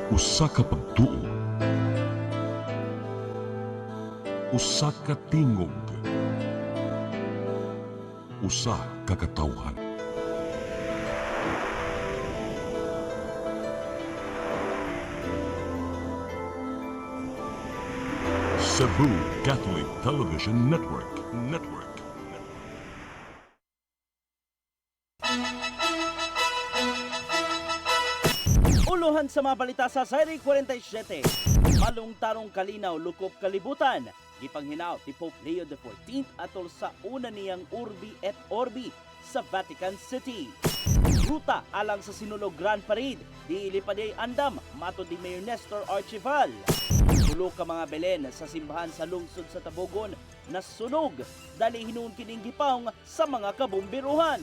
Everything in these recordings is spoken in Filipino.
Usa ka pagtuo, usa ka tingog, usa ka katawhan. Cebu Catholic Television Network. Uluhan sa mga balita sa Seri 47. Malong tarong kalinaw lukop kalibutan. Gipanghinaw ti Pope Leo XIV atol sa una niyang Urbi et Orbi sa Vatican City. Ruta alang sa Sinulog Grand Parade, di ilipaday andam, mato di Mayor Nestor Archival. Tulo ka mga Belen sa simbahan sa lungsod sa Tabogon na sunog, dali hinuon kining gipawng sa mga kabumbiruhan.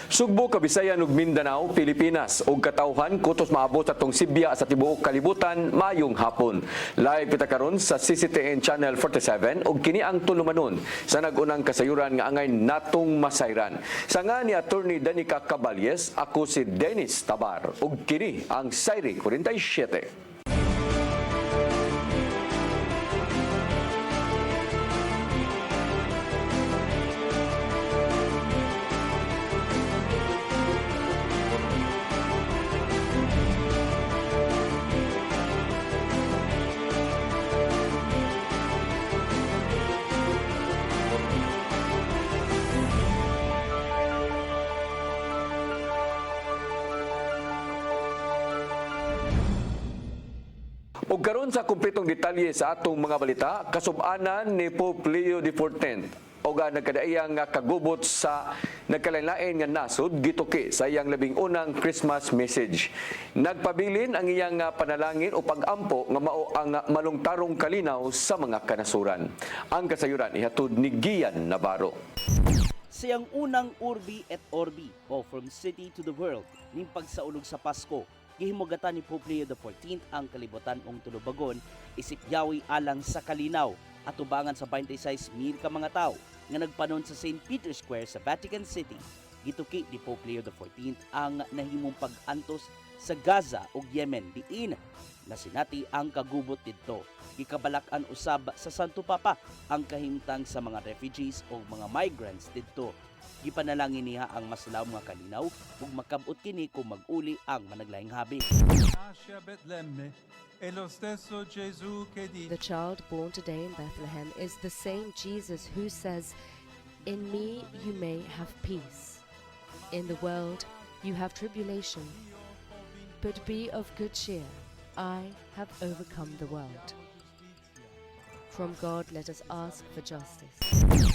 Sugbo, Kabisayan ug Mindanao, Pilipinas ug katawhan kutos maabot atong Sibya sa tibuok kalibutan mayong hapon. Live kita karon sa CCTN Channel 47 ug kini ang tulumanon sa nagunang kasayuran nga angay natong masayran. Sa nga ni Attorney Danica Caballes, ako si Dennis Tabar ug kini ang Seri 47. Ug karon sa kumpletong detalye sa atong mga balita, kasub-anan ni Pope Leo XIV o nagkadaiyang kagubot sa nagkalain-lain nga nasod gituki sa iyang labing unang Christmas message. Nagpabilin ang iyang panalangin o pag-ampo nga mao ang malungtarong kalinaw sa mga kanasuran. Ang kasayuran ihatod ni Gian Navarro. Siyang unang Urbi et Orbi o From City to the World ning pagsaulog sa Pasko. Gihimugatan ni Pope Leo XIV ang kalibutan ong tulubagon isip yawi alang sa kalinaw at tubangan sa 26,000 ka mga tao nga nagpanon sa St. Peter's Square sa Vatican City. Gituki ni Pope Leo XIV ang nahimong pag-antos sa Gaza ug Yemen diin na sinati ang kagubot didto. Gikabalak-an usab sa Santo Papa ang kahimtang sa mga refugees o mga migrants didto. Gipanalangin niya ang maslaw nga kalinaw ug makabot kini kung mag-uli ang managlaing habi. The child born today in Bethlehem is the same Jesus who says, "In me you may have peace. In the world you have tribulation, but be of good cheer. I have overcome the world." From God, let us ask for justice.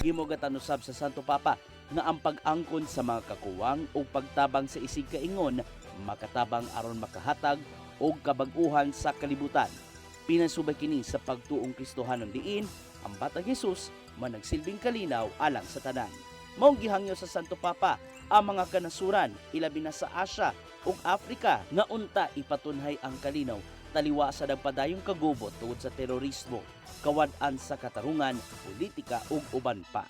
Gimugatan usab sa Santo Papa nga ang pag-angkon sa mga kakuwang o pagtabang sa isig kaingon makatabang aron makahatag og kabag-uhan sa kalibutan. Pinasubay kini sa pagtuong Kristohanon diin ang Batang Hesus managsilbing kalinaw alang sa tanan. Maong gihangyo sa Santo Papa ang mga kanasuran ilabi na sa Asia ug Africa nga unta ipatunhay ang kalinaw taliwa sa nagpadayong kagubot tungod sa terorismo, kawad-an sa katarungan, politika ug uban pa.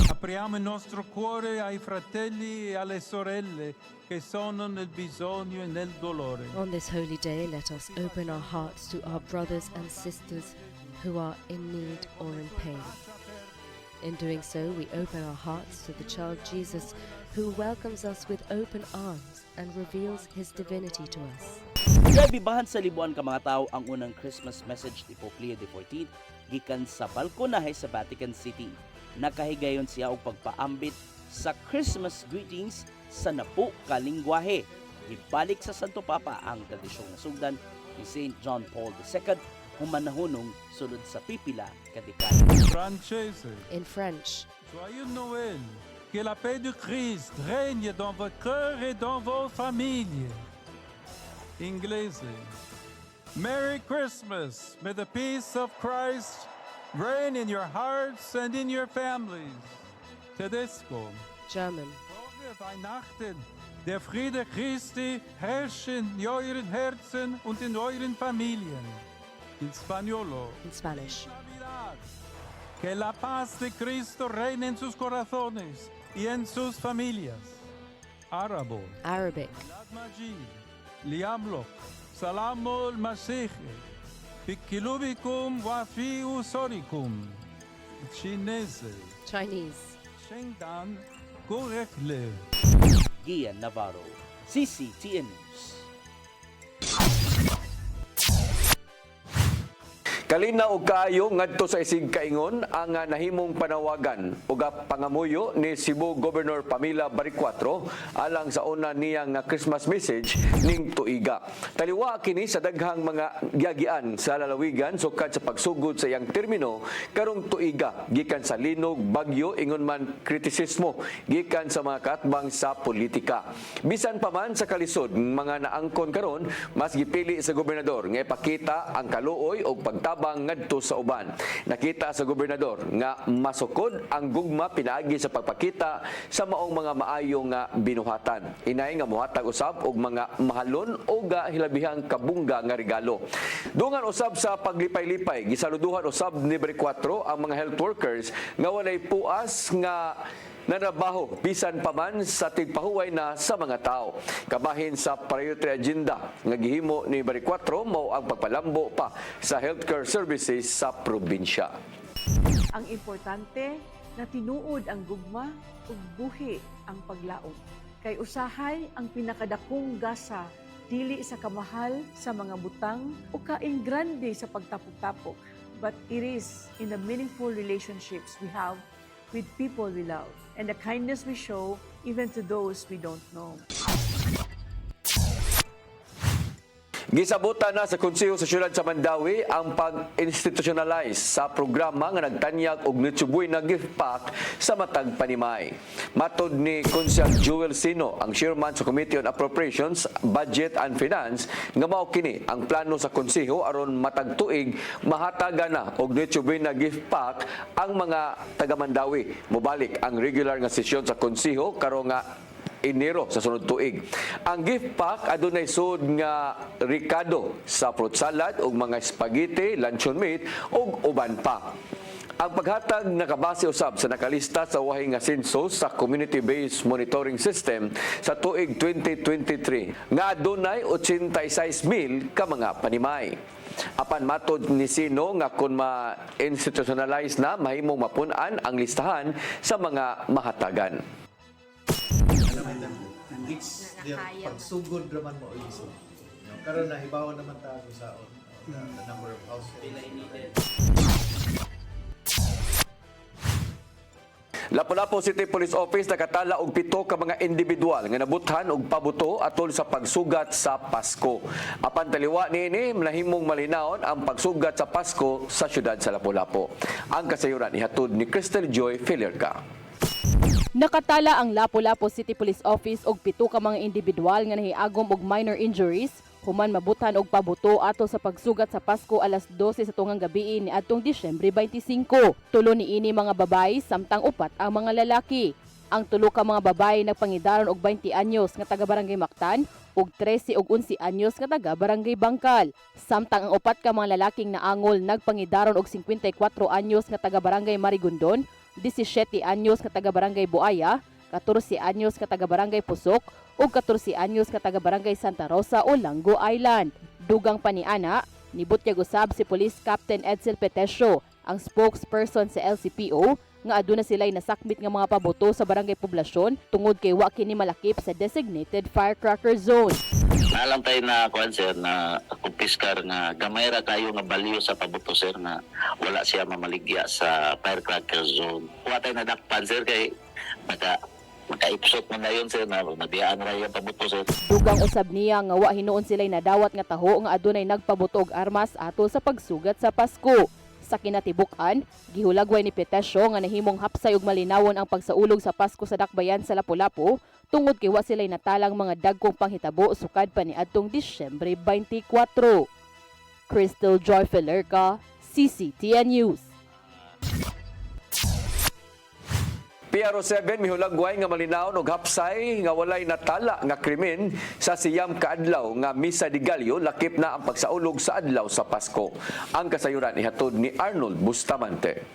Apriamo il nostro cuore ai fratelli e alle sorelle che sono nel bisogno e nel dolore. On this holy day, let us open our hearts to our brothers and sisters who are in need or in pain. In doing so, we open our hearts to the child Jesus, who welcomes us with open arms and reveals his divinity to us. Gabibahan sa libuan ka mga tao ang unang Christmas message ni Pope Leo XIV gikan sa balkonahe sa Vatican City. Nakahigayon siya og pagpaambit sa Christmas greetings sa napo ka lingwahe. Ibalik sa Santo Papa ang tradisyong nasugdan ni St. John Paul II humanahunong sulod sa pipila ka dekada. Francese, In French, joyeux Noël, que la paix du Christ règne dans vos cœurs et dans vos familles. Inglese, Merry Christmas, may the peace of Christ reign in your hearts and in your families. Tedesco, German, Frohe Weihnachten, der Friede Christi herrsche in euren Herzen und in euren Familien. In Spagnolo, in Spanish, Navidad, que la paz de Cristo reine en sus corazones y en sus familias. Arabo, Arabic, Milad Majid, Liamlok, Salamul Masih, Pikilubikum Wafi Usorikum, Chinese, Chinese, Shengdan, Gorekle. Gian Navarro, CCTN News. Kalina og kaayo ngadto sa isig kaingon ang nahimong panawagan ug pangamuyo ni Cebu Governor Pamela Baricuatro alang sa una niyang Christmas message ning tuiga. Taliwa kini sa daghang mga giagian sa lalawigan sukad sa pagsugod sa iyang termino karong tuiga gikan sa linog, bagyo ingon man kritisismo gikan sa mga katbang sa politika. Bisan pa man sa kalisod mga naangkon karon mas gipili sa gobernador nga ipakita ang kaluoy o pagtabang ngadto sa uban. Nakita sa gobernador nga masukod ang gugma pinaagi sa pagpakita sa maong mga maayo nga binuhatan. Inay nga muhatag usab og mga mahalon o hilabihang kabungga nga regalo. Dungan usab sa paglipay-lipay, gisaluduhan usab ni Baricuatro ang mga health workers nga walay puas nga nanabaho bisan pa man sa tigpahuway na sa mga tao. Kabahin sa priority agenda nga gihimo ni Baricuatro mao ang pagpalambo pa sa healthcare services sa probinsya. Ang importante na tinuod ang gugma ug buhi ang paglaom. Kay usahay ang pinakadakong gasa dili sa kamahal sa mga butang o kaing grande sa pagtapok-tapok, but it is in the meaningful relationships we have with people we love and the kindness we show even to those we don't know. Gisabutan na sa Konseho sa Siyudad sa Mandawi ang pag-institutionalize sa programa nga nagtanyag og nitsubuy na gift pack sa matag panimay. Matod ni Konsehal Joel Sino, ang chairman sa Committee on Appropriations, Budget and Finance, nga mao kini ang plano sa Konseho aron matag tuig mahatagan na og nitsubuy na gift pack ang mga taga Mandawi. Mobalik ang regular nga sesyon sa Konseho karon nga Enero sa sunod tuig. Ang gift pack adunay sud nga ricado sa fruit salad ug mga spaghetti, luncheon meat ug uban pa. Ang paghatag nakabase usab sa nakalista sa wahay nga sensus sa Community-Based Monitoring System sa tuig 2023 nga adunay 86,000 ka mga panimay. Apan matod ni Sino nga kung ma-institutionalize na mahimong mapun-an ang listahan sa mga mahatagan. It's their pagsugod raman mo iso. Karon na hibawan naman tayo sa the number of households. Lapu-Lapu City Police Office nakatala og 7 ka mga individual nga nabuthan og pabuto atol sa pagsugat sa Pasko. Apan taliwa niini nahimong malinaon ang pagsugat sa Pasko sa siyudad sa Lapu-Lapu. Ang kasayuran ihatod ni Crystal Joy Filerca. Nakatala ang Lapu-Lapu City Police Office og 7 ka mga individual nga nahiagom og minor injuries human mabutan og pabuto ato sa pagsugat sa Pasko alas 12 sa tungang gabi ni adtong Disyembre 25. Tulo niini mga babae samtang upat ang mga lalaki. Ang tulo ka mga babae nagpangidaron og 20 anyos nga taga Barangay Mactan ug 13 ug 11 anyos nga taga Barangay Bangkal. Samtang ang upat ka mga lalaking naangol nagpangidaron og 54 anyos nga taga Barangay Marigondon, 17 anyos ka taga Barangay Buaya, 14 anyos ka taga Barangay Pusok ug 14 anyos ka taga Barangay Santa Rosa o Lango Island. Dugang paniana, nibutyag usab si Police Captain Edsel Petesio, ang spokesperson sa LCPO, nga aduna sila'y nasakmit nga mga paboto sa barangay poblasyon tungod kay wa kini malakip sa designated firecracker zone. Alam tayo na kuan sir na kumpiskar nga gamay ra kayo nga baliyo sa pabuto sir na wala siya mamaligya sa firecracker zone. Wa tayo nadakpan sir kay maka-ipsot mo na yun sir na mabiyaan ra yung pabuto sir. Dugang usab niya nga wa hinuon sila'y nadawat nga taho nga adunay nagpabuto og armas ato sa pagsugat sa Pasko. Sa kinatibuk-an, gihulagway ni Petesio nga nahimong hapsay ug malinawon ang pagsaulog sa Pasko sa dakbayan sa Lapu-Lapu tungod kay wa sila'y natalang mga dagkong panghitabo sukad pa ni adtong Disyembre 24. Crystal Joy Filerca, CCTN News. PRO7 mihulagway nga malinaon og hapsay nga walay natala nga krimen sa siyam ka adlaw nga Misa de Gallo lakip na ang pagsaulog sa adlaw sa Pasko. Ang kasayuran ihatod ni Arnold Bustamante.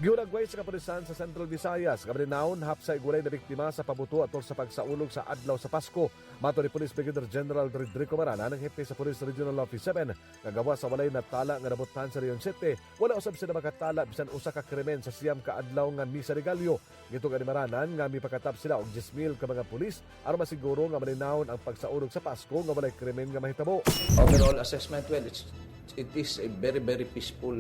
Giunagway sa kapulisan sa Central Visayas, kabalinaon hapsay gulay na biktima sa pabuto atol sa pagsaulog sa adlaw sa Pasko. Mato ni Police Brigadier General Rodrigo Marana ng hepe sa Police Regional Office 7 nga gawa sa walay natala nga nabutan sa Region 7. Wala usab sila makatala bisan usa ka krimen sa siyam ka adlaw nga misa regalyo. Gito ni Maranan nga mipakatap sila og 10,000 ka mga pulis aron masiguro nga malinawon ang pagsaulog sa Pasko nga walay krimen nga mahitabo. Overall assessment, well, it is a very, very peaceful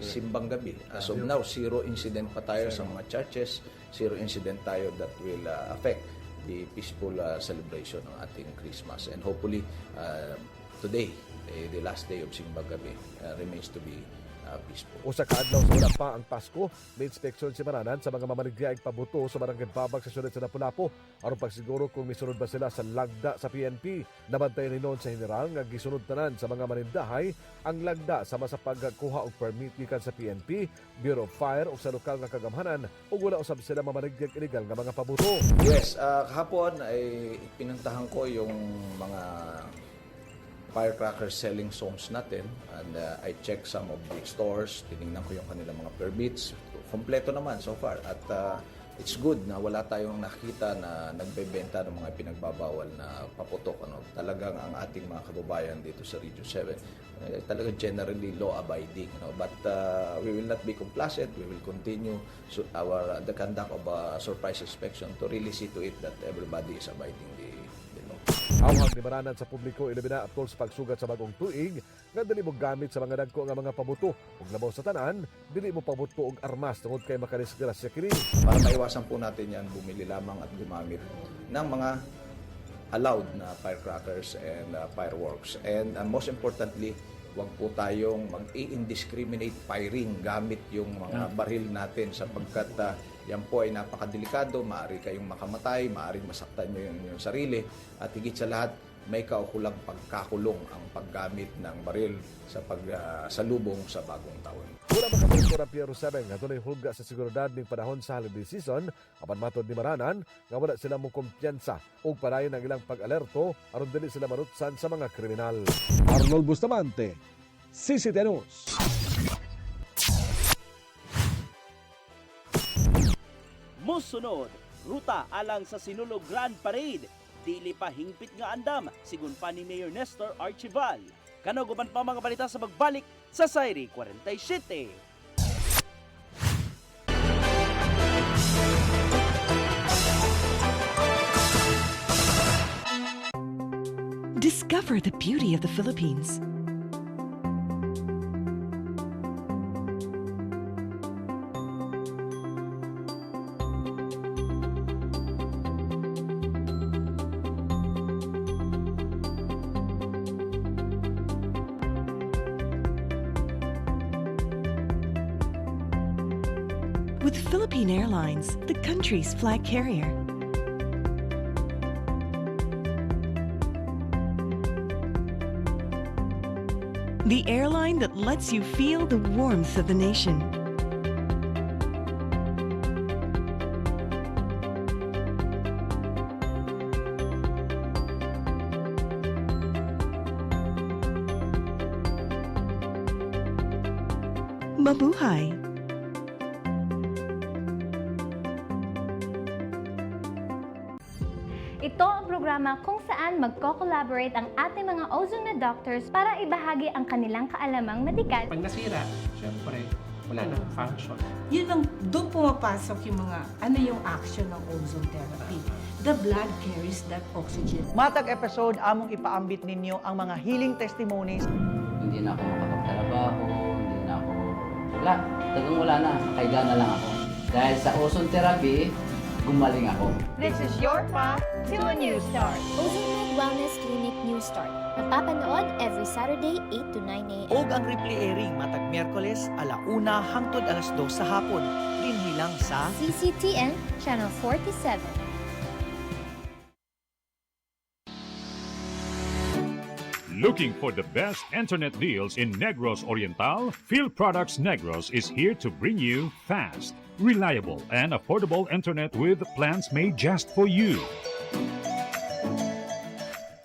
simbang gabi. As of now, zero incident pa tayo sa mga churches, zero incident tayo that will affect the peaceful celebration ng ating Christmas. And hopefully, today, the last day of simbang gabi, remains to be peaceful. Usa ka adlaw sa wala pa ang Pasko, may inspeksyon si Maranan sa mga mamaligyaig pabuto sa barangay Babag sa syudad sa Lapu-Lapu aron pagsiguro kung misunod ba sila sa lagda sa PNP. Nabantayan ni noon sa general nga gisunod tanan sa mga manindahay ang lagda sama sa pagkuha og permit gikan sa PNP, Bureau of Fire o sa lokal nga kagamhanan ug wala usab sila mamaligyag illegal nga mga pabuto. Yes, kahapon ay pinuntahan ko yung mga firecracker selling zones natin, and I checked some of the stores, tinignan ko yung kanilang mga permits, kompleto naman so far, at it's good na wala tayong nakita na nagbebenta ng mga pinagbabawal na paputok. Talagang ang ating mga kababayan dito sa Region 7 talagang generally law-abiding. But we will not be complacent. We will continue the conduct of a surprise inspection to really see to it that everybody is abiding the law. Awhag ni Maranan sa publiko ilabina atol sa pagsugat sa bagong tuig nga dili mo gamit sa mga dagko nga mga pabuto ug labaw sa tanan dili mo pabuto og armas tungod kay makadisgrasya kini. Para maiwasan po natin yan, bumili lamang at gumamit ng mga allowed na firecrackers and fireworks. And most importantly, huwag po tayong mag-indiscriminate firing gamit yung mga baril natin sapagkat yan po ay napakadelikado. Maaari kayong makamatay, maaaring masaktan nyo yung sarili, at higit sa lahat, may kaukulang pagkakulong ang paggamit ng baril sa pagsalubong sa bagong taon. Wala makapuntura Piero 7 nga dunay hulga sa seguridad ning panahon sa holiday season, apan matod ni Maranan nga wala sila mo kumpiyansa ug padayon ang ilang pag-alerto aron dili sila marutsan sa mga kriminal. Arnold Bustamante, CCTV News. Musunod, ruta alang sa Sinulog Grand Parade. Dili pa hingpit nga andam, sigun pa ni Mayor Nestor Archival. Kanoguban pa mga balita sa pagbalik sa Sayri 47. Discover the beauty of the Philippines. With Philippine Airlines, the country's flag carrier. The airline that lets you feel the warmth of the nation. Mabuhay! Ito ang programa kung saan magko-collaborate ang ating mga ozone na doctors para ibahagi ang kanilang kaalamang medikal. Pag nasira, syempre, wala nang function. Yun ang, doon pumapasok yung mga, ano yung action ng ozone therapy. The blood carries that oxygen. Matag episode, among ipaambit ninyo ang mga healing testimonies. Hindi na ako makapagtrabaho, hindi na ako, wala na, kaiga na lang ako. Dahil sa ozone therapy, gumaling ako. This is your path to a new start. Ozone Wellness Clinic New Start. Mapapanood every Saturday 8 to 9 a.m. Og ang replay airing matag Miyerkules, 1:00 hangtod 2:00 sa hapon. Dinhilang sa CCTN Channel 47. Looking for the best internet deals in Negros Oriental? Field Products Negros is here to bring you fast, reliable, and affordable internet with plans made just for you.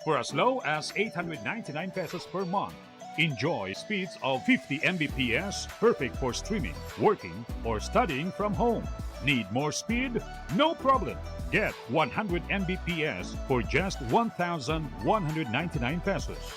For as low as 899 pesos per month, Enjoy speeds of 50 Mbps, perfect for streaming, working, or studying from home. Need more speed? No problem. Get 100 Mbps for just 1,199 pesos.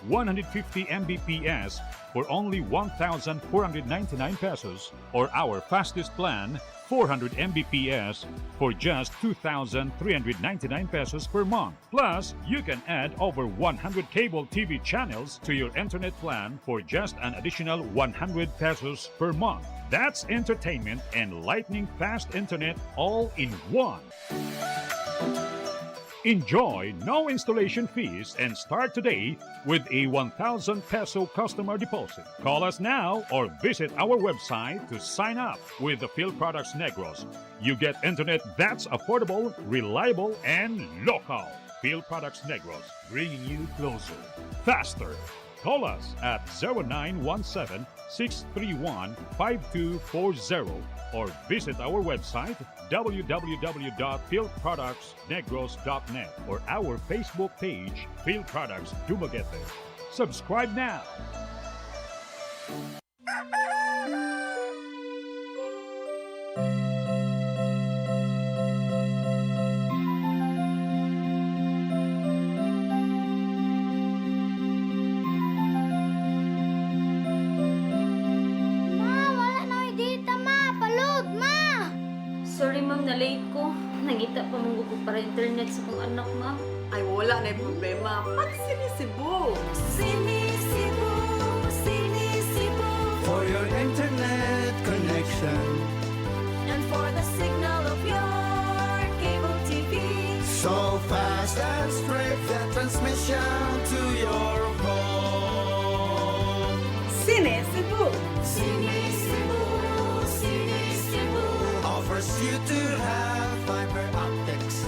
150 Mbps for only 1,499 pesos, or our fastest plan, 400 Mbps for just 2,399 pesos per month. Plus, you can add over 100 cable TV channels to your internet plan for just an additional 100 pesos per month. That's entertainment and lightning fast internet all in one. Enjoy no installation fees and start today with a 1,000 peso customer deposit. Call us now or visit our website to sign up with the Phil Products Negros. You get internet that's affordable, reliable, and local. Phil Products Negros, bringing you closer, faster. Call us at 0917-631-5240 or visit our website www.philproductsnegros.net or our Facebook page, Phil Products Dumaguete. Subscribe now. Sorry ma'am, na-late ko. Nangita pa mong gugo para internet sa kong anak ma'am. Ay, wala na yung problema. Pag Sinisibu! Sinisibu, Sinisibu. For your internet connection. And for the signal of your cable TV. So fast and straight, the transmission to your home. Sinisibu! Sinisibu, Sinisibu. Offers you to have fiber optics.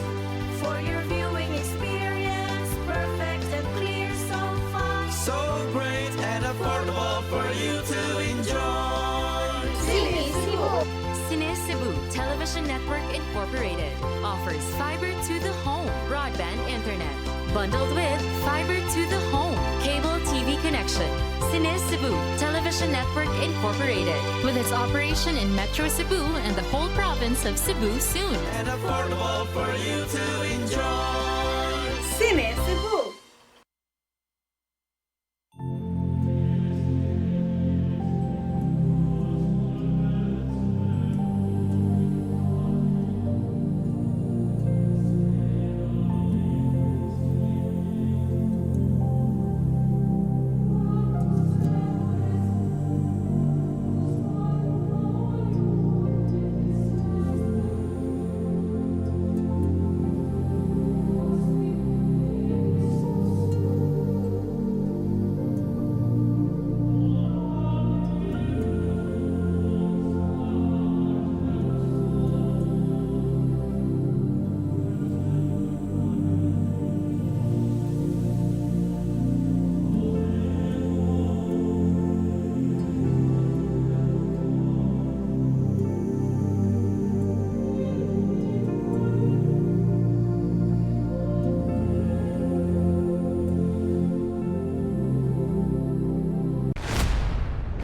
For your viewing experience, perfect and clear so far. So great and affordable for you to enjoy. Sinisibu. Sinisibu Television Network Incorporated offers fiber to the home broadband internet bundled with fiber to the home cable TV connection. Sinisibu Television Network Incorporated, with its operation in Metro Cebu and the whole province of Cebu soon. And affordable for you to enjoy. Sinisibu!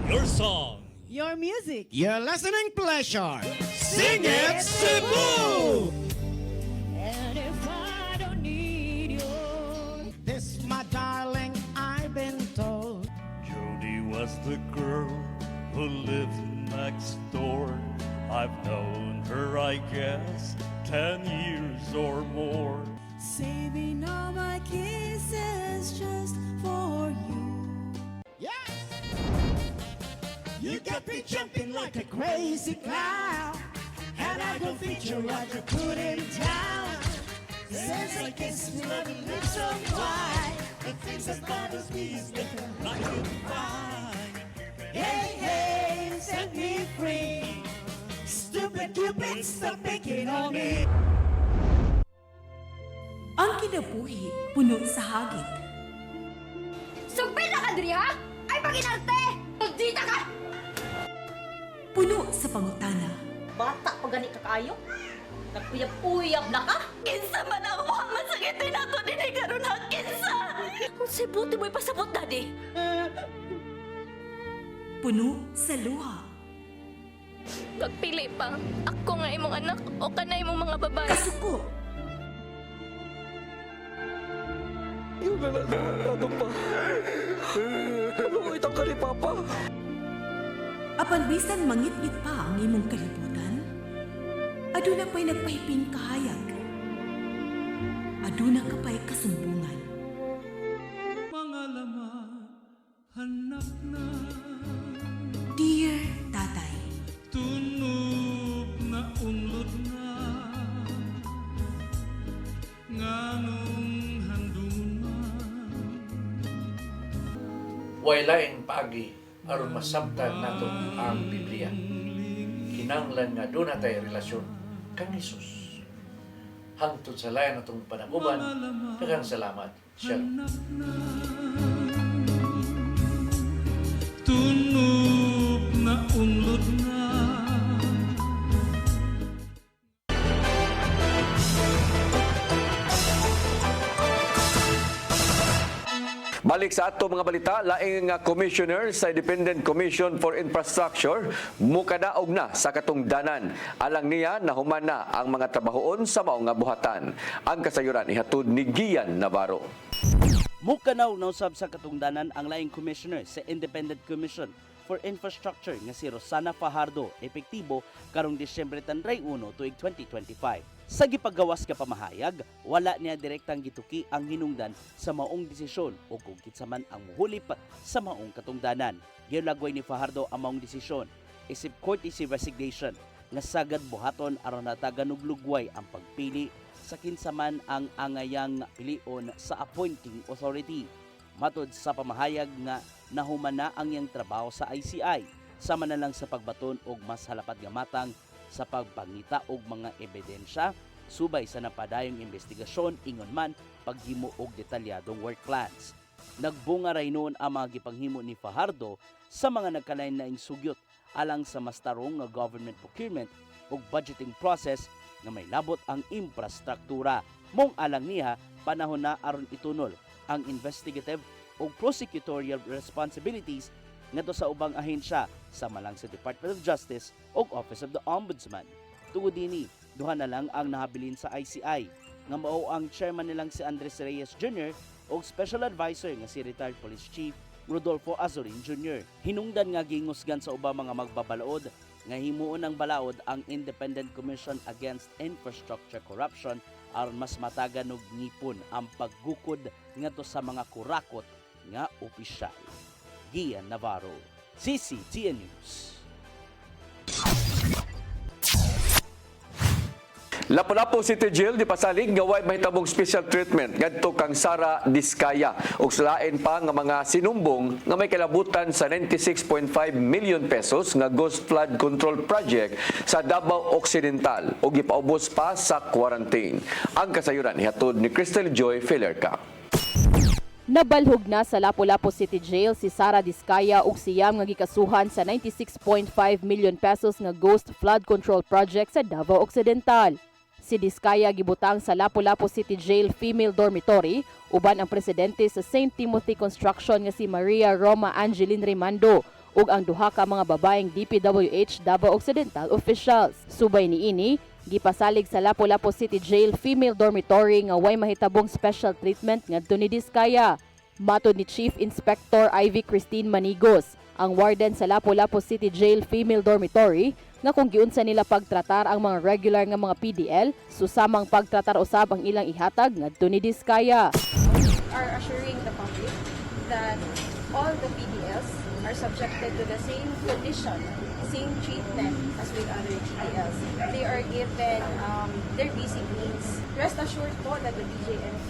Your song. Your music. Your listening pleasure. Sing it, Cebu! And if I don't need you, This, my darling, I've been told. Jody was the girl who lived next door. I've known her, I guess, 10 years or more. saving all my kisses just for you. You got me jumping like a crazy clown, and I don't think you're right to put him down. Since I kiss me, let me lips so wide. The things that bothers me is living like a fine. Hey, hey, set me free. Stupid Cupid, stop picking on me. Ang kinabuhi, puno sa hagit. Sugpil na ka, Dri, ha? Ay, paginarte! Magdita ka! Puno sa pangutana. Bata pa gani ka kaayo? Nagpuyab-uyab na ka? Kinsa man ang Muhammad sa gitin ato din ay karon ha, kinsa! Kung sa buti mo'y pasabot, Daddy. Puno sa luha. Pagpili pa, ako nga imong anak o ka na imong mga babae. Kasuko. Yung nananado pa. Kaluoy ka ni Papa. Apan bisan mangit-ngit pa ang imong kalibutan, aduna pa'y nagpahiping kahayag. Aduna ka pa'y kasumbungan. Mga laman, hanap na. Dear Tatay, Tunog na unlod na. Nganong handungon man. Waylaing pagi aron masabtan nato ang Biblia. Kinanglan nga doon natay relasyon kang Jesus. Hangtod sa layan natong panaguban, daghang salamat. Shalom. Tunog na unlod na. Balik sa ato mga balita, laing nga commissioner sa Independent Commission for Infrastructure mukadaog na sa katungdanan. Alang niya nahuman na ang mga trabahoon sa mao nga buhatan. Ang kasayuran ihatod ni Gian Navarro. Mukanaw na usab sa katungdanan ang laing commissioner sa Independent Commission for Infrastructure nga si Rosana Fajardo, epektibo karong Disyembre 31 tuig 2025. Sa gipagawas ka pamahayag, wala niya direktang gituki ang hinungdan sa maong desisyon o kung kitsa man ang muhulip sa maong katungdanan. Giulagway ni Fajardo ang maong desisyon isip courtesy resignation nga sagad buhaton aron natagan og lugway ang pagpili sa kinsaman ang angayang pilion sa appointing authority. Matod sa pamahayag nga nahuman na ang iyang trabaho sa ICI, sama na lang sa pagbaton og mas halapad nga matang sa pagpangita og mga ebidensya, subay sa napadayong investigasyon, ingon man paghimo og detalyadong work plans. Nagbunga ray noon ang mga gipanghimo ni Fajardo sa mga nagkalain-laing sugyot alang sa mas tarong nga government procurement ug budgeting process nga may labot ang infrastruktura. Mong alang niya, panahon na aron itunol ang investigative o prosecutorial responsibilities ngadto sa ubang ahensya sama lang sa Department of Justice o Office of the Ombudsman. Tungod dinhi, duha na lang ang nahabilin sa ICI nga mao ang chairman nilang si Andres Reyes Jr. o special advisor nga si retired police chief Rodolfo Azorin Jr. Hinungdan nga gingusgan sa ubang mga magbabalaod nga himuon ng balaod ang Independent Commission Against Infrastructure Corruption aron mas matagan og ngipon ang paggukod ngadto sa mga kurakot nga opisyal. Gian Navarro, CCTN News. Lapu-Lapu City Jail di pasalig nga way mahitabong special treatment ngadto kang Sara Diskaya ug sulain pa nga mga sinumbong nga may kalabutan sa 96.5 million pesos nga ghost flood control project sa Davao Occidental ug gipaubos pa sa quarantine. Ang kasayuran ihatod ni Crystal Joy Filerca. Nabalhog na sa Lapu-Lapu City Jail si Sara Diskaya ug siyam nga gikasuhan sa 96.5 million pesos nga ghost flood control project sa Davao Occidental. Si Diskaya gibutang sa Lapu-Lapu City Jail Female Dormitory uban ang presidente sa St. Timothy Construction nga si Maria Roma Angeline Rimando ug ang duha ka mga babaeng DPWH Davao Occidental officials. Subay niini, gipasalig sa Lapu-Lapu City Jail Female Dormitory nga way mahitabong special treatment ngadto ni Diskaya. Matod ni Chief Inspector Ivy Christine Manigos, ang warden sa Lapu-Lapu City Jail Female Dormitory, nga kung giunsa nila pagtratar ang mga regular nga mga PDL, susamang pagtratar usab ang ilang ihatag ngadto ni Diskaya. Are assuring the public that all the PDLs are subjected to the same condition, same treatment as with other PDLs. They are given their basic needs. Rest assured po that the DJMP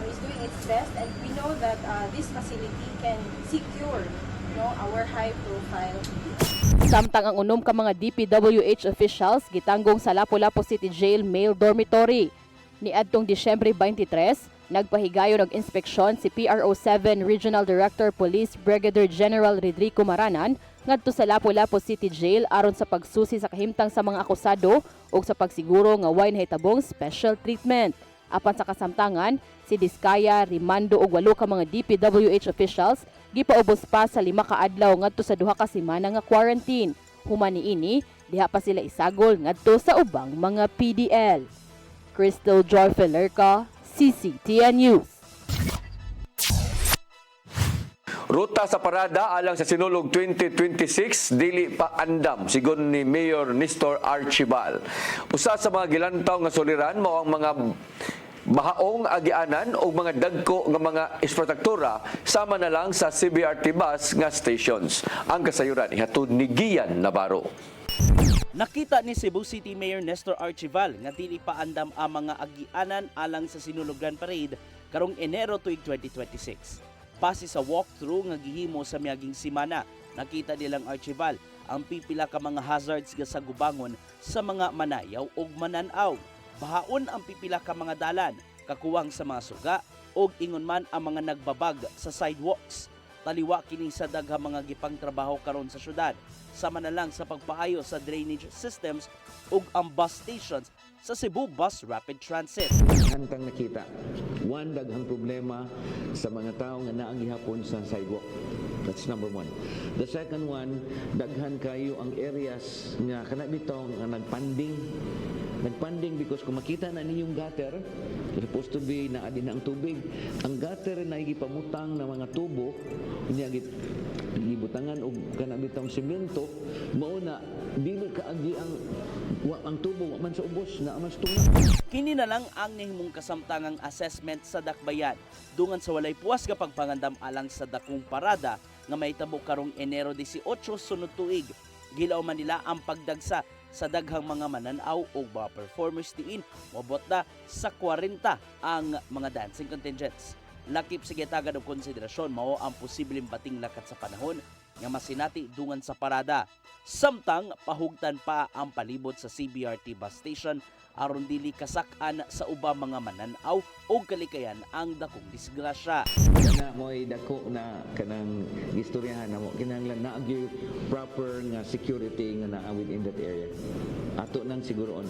is doing its best, and we know that this facility can secure our high-profile PDLs. Samtang ang unom ka mga DPWH officials gitanggong sa Lapu-Lapu City Jail Male Dormitory. Niadtong Disyembre 23, nagpahigayon og inspeksyon si PRO7 Regional Director Police Brigadier General Rodrigo Maranan ngadto sa Lapu-Lapu City Jail aron sa pagsusi sa kahimtang sa mga akusado ug sa pagsiguro nga way nahitabong special treatment. Apan sa kasamtangan, si Diskaya, Rimando ug 8 ka mga DPWH officials gipaubos pa sa 5 ka adlaw ngadto sa 2 ka semana nga quarantine. Human niini, diha pa sila isagol ngadto sa ubang mga PDL. Crystal Joy Felerca, CCTN News. Ruta sa parada alang sa Sinulog 2026 dili pa andam sigon ni Mayor Nestor Archibald. Usa sa mga gilantaw nga soliran mao ang mga bahaong agianan o mga dagko nga mga infrastruktura sama na lang sa CBRT bus nga stations. Ang kasayuran ihatod ni Gian Navarro. Nakita ni Cebu City Mayor Nestor Archibald nga dili pa andam ang mga agianan alang sa Sinulog Grand Parade karong Enero tuig 2026. Base sa walkthrough nga gihimo sa miaging semana, nakita nilang Archibald ang pipila ka mga hazards nga sa gubangon sa mga manayaw ug mananaw. Bahaon ang pipila ka mga dalan, kakuwang sa mga suga ug ingon man ang mga nagbabag sa sidewalks. Taliwa kini sa daghang mga gipangtrabaho karon sa syudad, sama na lang sa pagpaayo sa drainage systems ug ang bus stations sa Cebu Bus Rapid Transit. Hantang nakita, one daghang problema sa mga tao nga naang gihapon sa sidewalk. That's number one. The second one, daghan kayo ang areas nga kana bitaw nga nagpanding because kung makita na ninyong gutter, supposed to be na adin ang tubig. Ang gutter na gipamutang na mga tubo, niya gibutangan og kana bitaw semento, mao na dili kaagi ang tubo man sa ubos na mas tuna. Kini na lang ang nihimong kasamtangang assessment sa dakbayan dungan sa walay puwas nga pagpangandam alang sa dakong parada nga mahitabo karong Enero 18 sunod tuig. Gilaw man nila ang pagdagsa sa daghang mga mananaw o mga performers diin, mabot na sa 40 ang mga dancing contingents. Lakip sa gitagad og konsiderasyon mao ang posibleng bating lakat sa panahon nga masinati dungan sa parada. Samtang pahugtan pa ang palibot sa CBRT bus station aron dili kasak-an sa ubang mga mananaw o kalikayan ang dakong disgrasya. Na mo'y dako na kanang istoryahan na mo, kinahanglan na agi proper nga security nga naa within that area. Ato nang siguroon.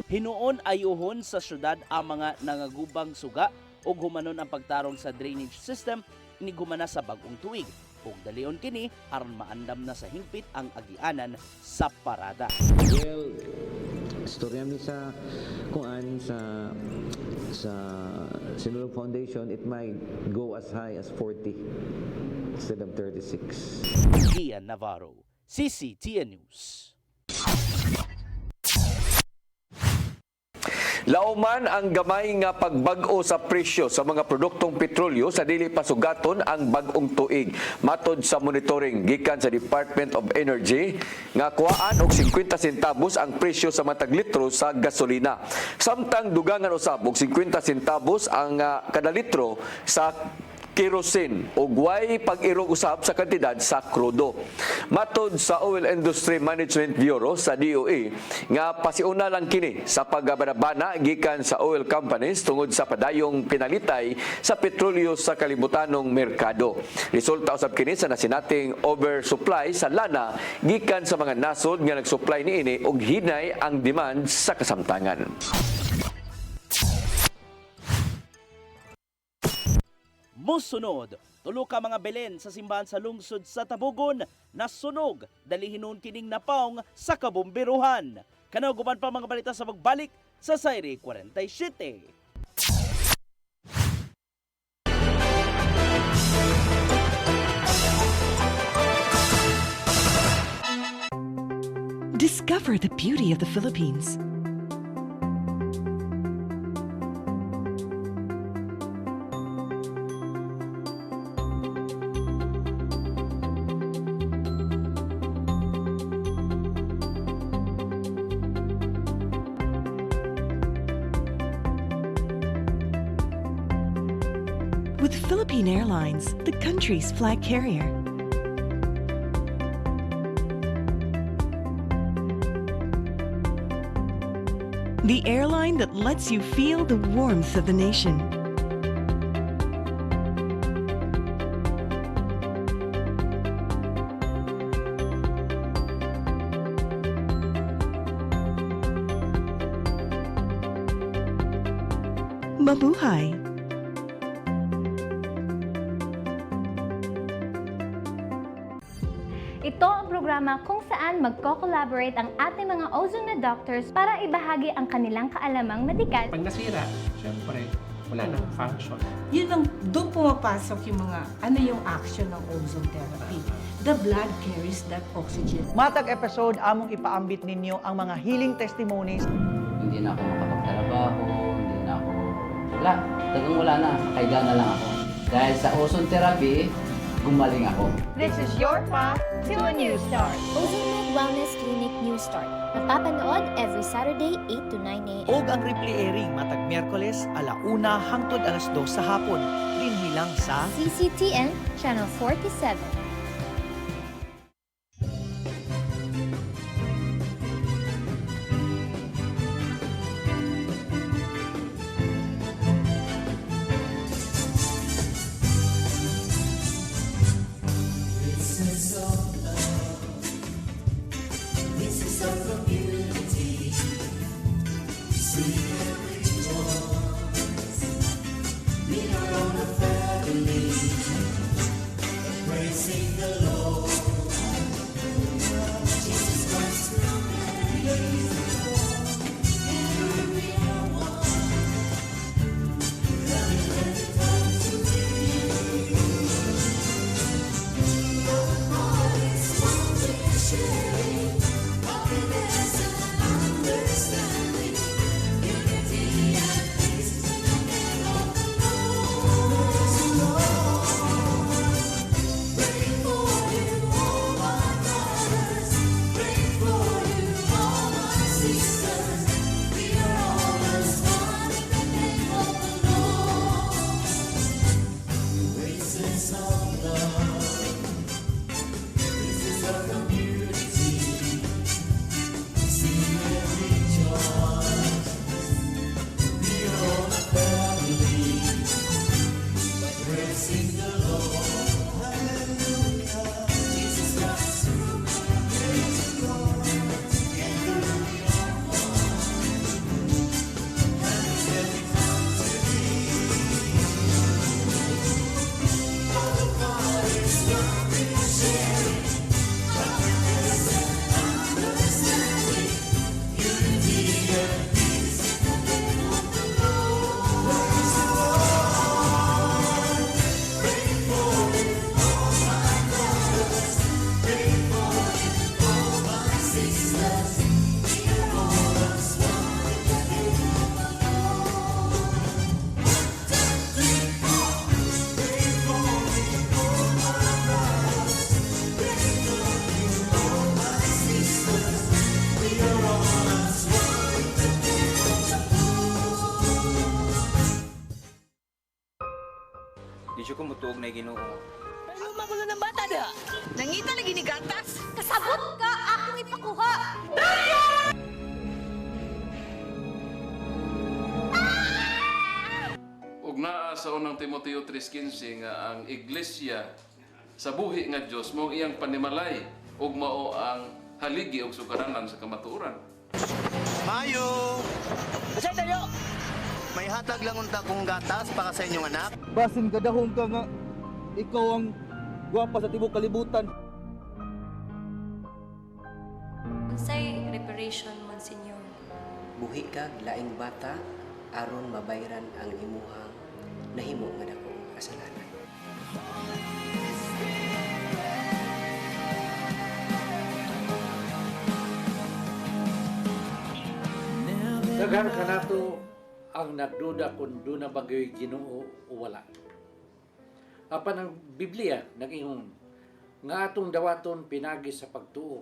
Hinuon ayuhon sa syudad ang mga nangagubang suga o humanon ang pagtarong sa drainage system ni gumana sa bagong tuig. Kung dalion kini aron maandam na sa hingpit ang agianan sa parada. Well, istorya mi sa kuan sa Sinulog Foundation, it might go as high as 40 instead of 36. Gian Navarro, CCTN News. Lauman ang gamay nga pagbag-o sa presyo sa mga produktong petrolyo sa dili pasugaton ang bag-ong tuig. Matod sa monitoring gikan sa Department of Energy nga kuhaan og 50 centavos ang presyo sa matag litro sa gasolina. Samtang dugangan usab og 50 centavos ang kada litro sa kerosene o way pag-irog usab sa kantidad sa krudo. Matod sa Oil Industry Management Bureau sa DOE nga pasiuna lang kini sa pagbanabana gikan sa oil companies tungod sa padayong pinalitay sa petrolyo sa kalibutanong merkado. Resulta usab kini sa nasinating oversupply sa lana gikan sa mga nasod nga nagsupply niini og hinay ang demand sa kasamtangan. Musunod, tulo ka mga belen sa simbahan sa lungsod sa Tabugon na sunog dali hinon kining napaong sa kabomberuhan. Kanaw guban pa mga balita sa pagbalik sa Sayre 47. Discover the beauty of the Philippines. With Philippine Airlines, the country's flag carrier. The airline that lets you feel the warmth of the nation. Mabuhay! Ito ang programa kung saan magko-collaborate ang ating mga ozone na doctors para ibahagi ang kanilang kaalamang medikal. Pag nasira, syempre, wala nang function. Yun ang, doon pumapasok yung mga, ano yung action ng ozone therapy. The blood carries that oxygen. Matag episode, among ipaambit ninyo ang mga healing testimonies. Hindi na ako makapagtrabaho, hindi na ako... Wala, talagang wala na. Kaiga na lang ako. Dahil sa ozone therapy, gumaling ako. This is your path to a new start. Ozomed Wellness Clinic New Start. Mapapanood every Saturday 8 to 9 a.m. Og ang replay airing matag Miyerkules, 1:00 hangtod 2:00 sa hapon. Dinhi lang sa CCTN Channel 47. Di siya kumutuog na Ginoo. Pero magulo ng bata da. Nangita lagi ni gatas. Kasabot ka, akong ipakuha. Ug naa sa unang Timoteo 3:15 nga ang iglesia sa buhi nga Dios mao iyang panimalay ug mao ang haligi ug sukaranan sa kamatuoran. Mayo! Kasi tayo! May hatag lang unta kong gatas para sa inyong anak. Basin kadahong ka nga, ikaw ang gwapa sa tibok kalibutan. Unsay reparation, Monsignor? Buhi kag laing bata aron mabayran ang imuhang nahimo nga dakong kasalanan. Daghan ka nato ang nagduda kung doon na bagay Ginoo o wala. Apan ang Biblia nag-ingon nga atong dawaton pinagi sa pagtuo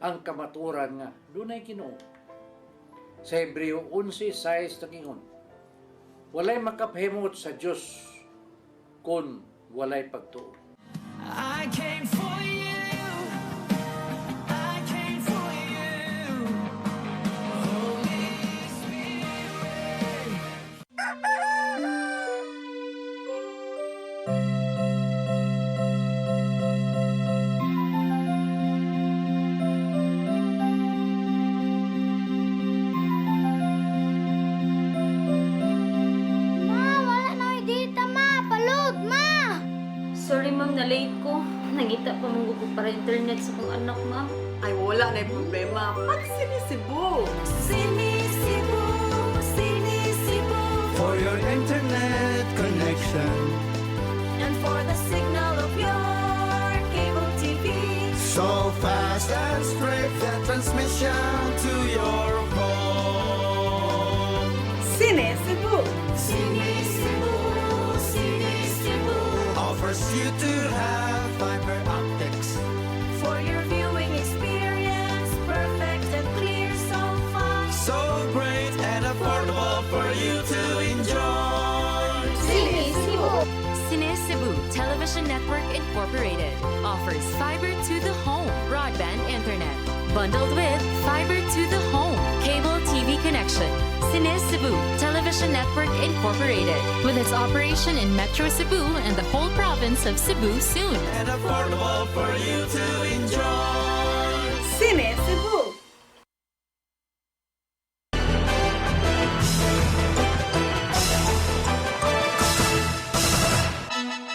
ang kamaturan nga doon ay Ginoo. Sa Hebreo 11:6 nag-ingon walay makapahimot sa Dios kung walay pagtuo. I came for you. I came for you. Holy Spirit. pa manggugo para internet sa kong anak, ma'am. Ay, wala na yung problema. Mag-Sinisibu! Sinisibu, Sinisibu. For your internet connection. And for the signal of your cable TV. So fast and straight, that transmission to your home. Sinisibu! Sinisibu, Sinisibu. Offers you to have fiber optics. For your viewing experience, perfect and clear so far. So great and affordable for you to enjoy. Sinisibu. Sinisibu Television Network Incorporated offers fiber to the home broadband internet bundled with fiber to the home cable TV connection. Sinisibu Television Network Incorporated with its operation in Metro Cebu and the whole province of Cebu soon. And affordable for you to enjoy. Sinisibu!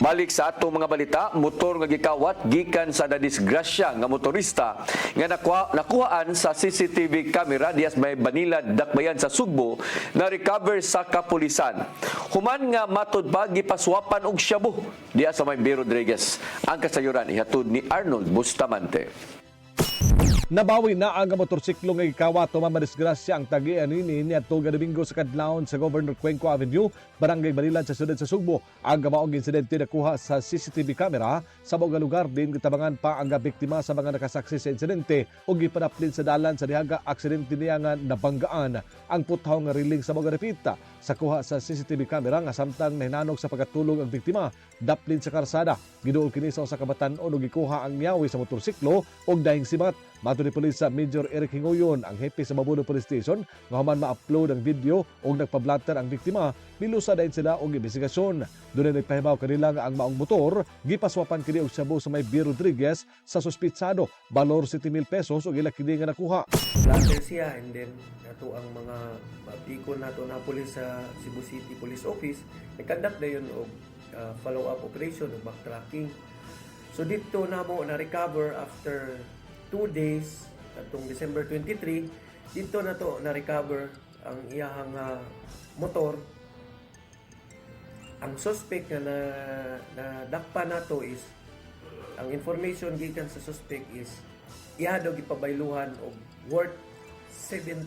Balik sa atong mga balita, motor nga gikawat gikan sa nadisgrasya nga motorista nga nakuhaan sa CCTV camera dias may Banilad, Dakbayan sa Sugbo na recover sa kapulisan. Human nga matud pa gipaswapan og shabu diya sa may B. Rodriguez. Ang kasayuran ihatod ni Arnold Bustamante. Nabawi na ang motorsiklo nga gikawat tuman madisgrasya ang tagian ni adto nga Domingo sa kadlawon sa Governor Cuenco Avenue, Barangay Banilad sa siyudad sa Sugbo. Ang gamaong insidente nakuha sa CCTV camera sa mga lugar din kitabangan pa ang biktima sa mga nakasaksi sa insidente ug gipanaplin sa dalan sa dihaga aksidente niya nga nabanggaan ang puthaw nga riling sa mga repita. Sa kuha sa CCTV camera nga samtang nahinanog sa pagkatulog ang biktima, daplin sa karsada. Giduol kini sa usa ka batan-on ug gikuha ang miyawi sa motorsiklo ug dahing sibat. Mato ni Pulis sa Major Eric Hingoyon, ang hepe sa Mabuno Police Station, nga human ma-upload ang video ug nagpa-blatter ang biktima, nilusa dayon sila og investigasyon. Doon ay nagpahibaw kanila nga ang maong motor, gipaswapan kini og shabu sa may B. Rodriguez sa suspitsado, balor 7,000 pesos ug ila kini nga nakuha. Blatter siya and then nato ang mga pikon nato na pulis sa Cebu City Police Office, nagkandak dayon og follow-up operation ug backtracking. So dito na mo na-recover after 2 days atong December 23, dito na to na-recover ang iyahang motor. Ang suspect na dakpa na to is, ang information gikan sa suspect is, iya daw gipabayluhan og worth 7,000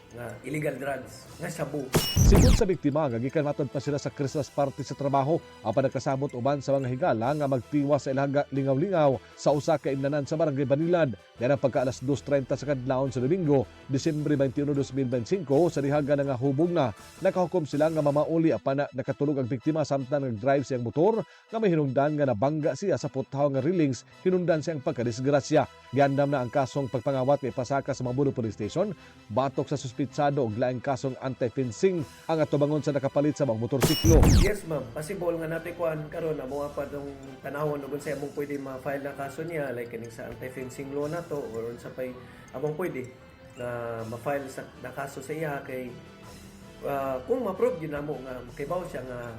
nga illegal drugs nga shabu. Sigon sa biktima nga gikan matod pa sila sa Christmas party sa trabaho apan nagkasabot uban sa mga higala nga magtiwas sa ilaga lingaw-lingaw sa usa ka imnanan sa Barangay Banilad. Yan ang pagka alas 2:30 sa kadlawon sa Domingo, Disyembre 21, 2025 sa dihaga nga hubog na nakahukom sila nga mamauli apan nakatulog ang biktima samtang nag-drive siyang motor nga may hinungdan nga nabangga siya sa puthaw nga railings, hinungdan siyang pagkadisgrasya. Giandam na ang kasong pagpangawat may pasaka sa Mabuno Police Station, batok sa suspitsado og laing kasong anti-fencing ang atubangon sa nakapalit sa mga motorsiklo. Yes ma'am, possible nga natin kuan karon amo pa dong tanawon ug unsay among pwede ma-file na kaso niya like kaning sa anti-fencing law nato or unsa pay among pwede na ma-file sa na kaso sa iya kay kung ma-prove gyud namo nga kaybaw siya nga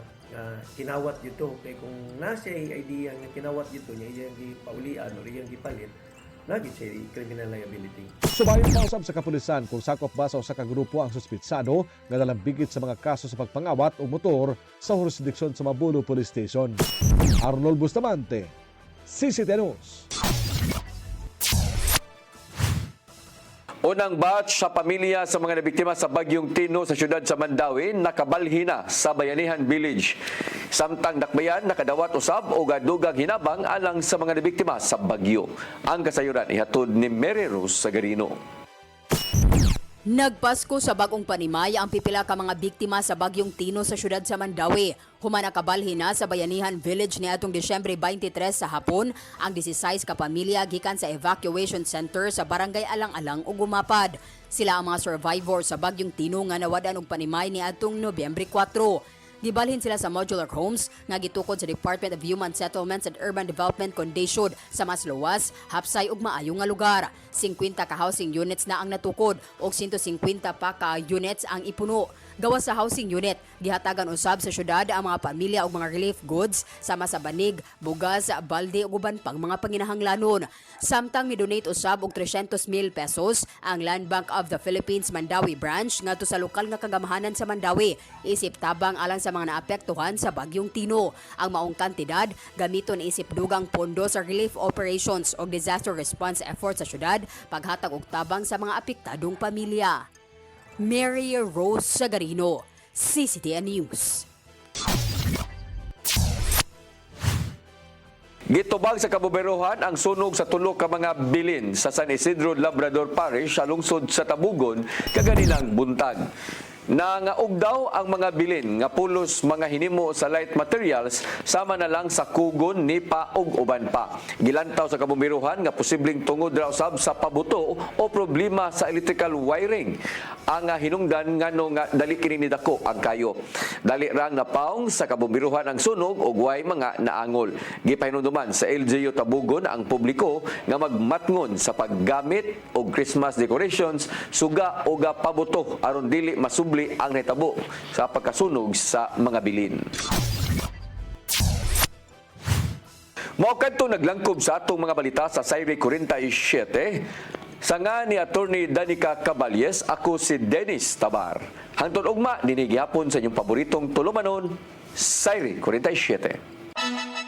kinawat dito kay kung nasa idea nga kinawat dito niya iyang gipaulian or iyang gipalit lagi siya criminal liability. Subayon pa usab sa kapulisan kung sakop ba sa usa ka grupo ang suspitsado nga nalambigit sa mga kaso sa pagpangawat og motor sa jurisdiksyon sa Mabuno Police Station. Arnold Bustamante, CCTV News. Unang batch sa pamilya sa mga nabiktima sa Bagyong Tino sa siyudad sa Mandawi nakabalhin na sa Bayanihan Village. Samtang Dakbayan nakadawat usab o gadugang hinabang alang sa mga nabiktima sa bagyo. Ang kasayuran ihatod ni Mary Rose Sagarino. Nagpasko sa bagong panimaya ang pipila ka mga biktima sa Bagyong Tino sa siyudad sa Mandawi. Human nakabalhin na sa Bayanihan Village ni atong Disyembre 23 sa hapon ang 16 ka pamilya gikan sa evacuation center sa Barangay Alang-Alang ug Gumapad. Sila ang mga survivor sa Bagyong Tino nga nawadan og panimay ni atong Nobyembre 4. Gibalhin sila sa modular homes nga gitukod sa Department of Human Settlements and Urban Development kondisyon sa mas luwas, hapsay ug maayo nga lugar. 50 ka housing units na ang natukod ug 150 pa ka units ang ipuno. Gawas sa housing unit, gihatagan usab sa syudad ang mga pamilya ug mga relief goods sama sa banig, bugas, balde ug uban pang mga panginahanglanon. Samtang midonate usab og 300,000 pesos ang Land Bank of the Philippines Mandawi branch ngadto sa lokal nga kagamahanan sa Mandawi isip tabang alang sa mga naapektuhan sa bagyong Tino. Ang maong kantidad gamiton isip dugang pondo sa relief operations o disaster response efforts sa syudad paghatag og tabang sa mga apektadong pamilya. Mary Rose Sagarino, CCTN News. Gitubag sa kaboberohan ang sunog sa tulo ka mga bilin sa San Isidro, Labrador Parish sa lungsod sa Tabugon kaganinang buntag. Nangaog daw ang mga bilin nga pulos mga hinimo sa light materials sama na lang sa kugon, nipa ug uban pa. Gilantaw sa kabomberohan nga posibleng tungod raw sab sa pabuto o problema sa electrical wiring. Ang hinungdan ngano nga dali kini nidako ang kayo. Dali rang napaong sa kabomberohan ang sunog ug way mga naangol. Gipahinumduman sa LGU Tabugon ang publiko nga magmatngon sa paggamit og Christmas decorations, suga o pabuto aron dili masubli ang nahitabo sa pagkasunog sa mga bilin. Mao kadto naglangkob sa atong mga balita sa Sayre 47. Sanga ni Attorney Danica Caballes, ako si Dennis Tabar. Hangtod ugma dinhi gyapon sa inyong paboritong tulumanon, Sayre 47.